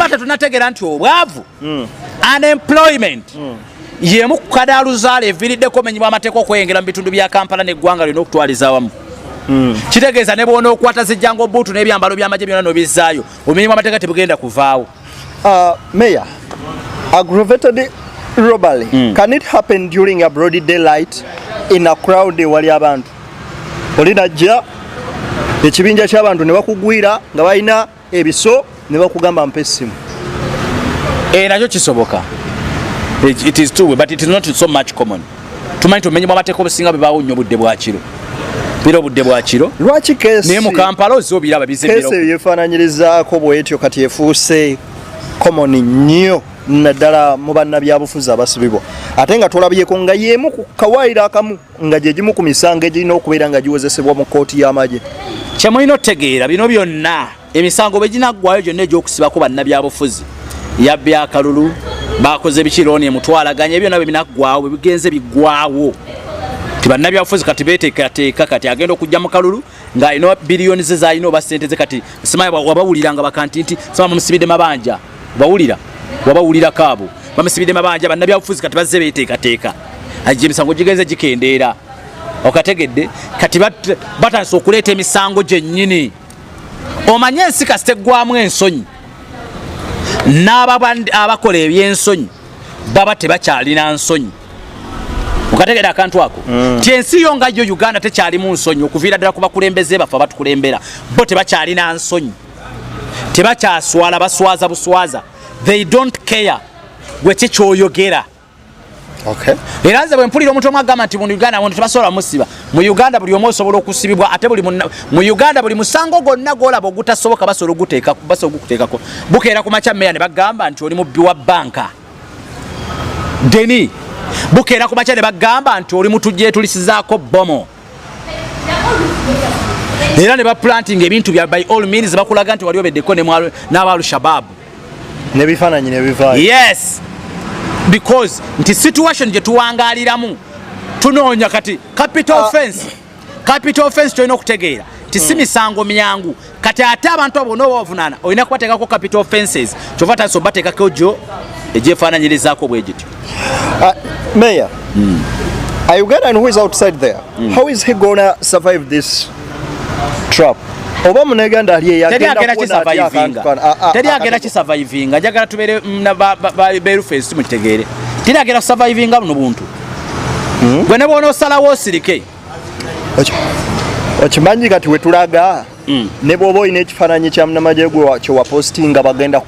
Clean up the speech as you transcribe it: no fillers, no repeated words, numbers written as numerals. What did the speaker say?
tuba tetunategera nti obwavu unemployment yemu kukadaaluzaala eviiriddeko omenyibwa amateeka okweyongera mu bitundu bya Kampala n'eggwanga lino okutwaliza awamu. Kitegeeza ne bwona okwata zijjango buutu n'ebyambalo by'amagye byonna n'obizzaayo omenyibwa amateeka tebugenda kuvaawo. Mayor, aggravated robbery, can it happen during a broad daylight in a crowd wali abantu? Olinajja ekibinja ky'abantu ne bakugwira nga balina ebiso ne bakugamba mpa essimu. Nakyo kisoboka. It is true, but it is not so much common. Tumanyi tumenyebwa amateeka obusinga bwe baawo nnyo budde bwa kiro. Biro budde bwa kiro. Lwaki keesi? Naye mu Kampala ozzo biraba bizembiro. Keesi yefaananyirizaako bw'etyo kati efuuse common nnyo naddala mu bannabyabufuzi abasibibwa. Ate nga tulabyeko nga y'emu ku kawaayiro akamu nga gye gimu ku misango egirina okubeera nga giwozesebwa mu kkooti y'amagye. Kye mulina otegeera bino byonna emisango bwe ginaggwayo gyonna egy'okusibako bannabyabufuzi yabbi akalulu bakoze bikirooni emutwalaganya byonna bwe binaggwawo bwe bigenze biggwawo ti bannabyabufuzi kati beeteekateeka kati agenda okujja mu kalulu nga alina biliyoni ze zaalina oba ssente ze kati simanyi wabawulira nga bakanti nti sama bamusibidde mabanja wabawulirako abo bamusibidde mabanja bannabyabufuzi kati bazze beeteekateeka ajja emisango gigenze gikendeera okategedde kati batandise okuleeta emisango gyennyini omanye ensi kasita eggwamu ensonyi n'abakola ebyensonyi baba tebakyalina nsonyi okategedde akantu ako ti ensi yo nga yo Uganda tekyalimu nsonyi okuviira ddala ku bakulembeze baffe abatukulembera bo tebakyalina nsonyi tebakyaswala baswaza buswaza they don't care gwe kikyoyogera. Okay. Era nze bwe mpulira omuntu omu agamba nti mu Uganda abantu tebasobola musiba. Mu Uganda buli omu osobola okusibibwa ate mu Uganda buli musango gonna gw'olaba ogutasoboka basobola okuguteekako. Bukeera ku makya meya ne bagamba nti oli mubbi wa banka. Deni. Bukeera ku makya ne bagamba nti oli mutujje tulisizaako bomo. Era ne baplanting ebintu bya by all means bakulaga nti wali obeddeko n'abaalu shababu. Ne bifaananyi ne bivaayo. Yes. Because nti situation gye tuwangaaliramu tunoonya kati capital offense tulina okutegeera ti si misango myangu kati ate abantu abo n'obavunaana olina kubateekako capital offenses kyova tanso bateekako gyo egyefaananyirizaako bwe gityo. Mayor, a Ugandan who is outside there, how is he gonna survive this trap? Oba muneganda ali yagenda kisurvivinga njagala tubeere beeruface mukitegeere teri agenda kusurvivinga buno buntu gwe ne bwona osalawo osirike okimanyi kati wetulaga ne bw'oba olina ekifaananyi kya munnamagye gwe kye wapostinga bagenda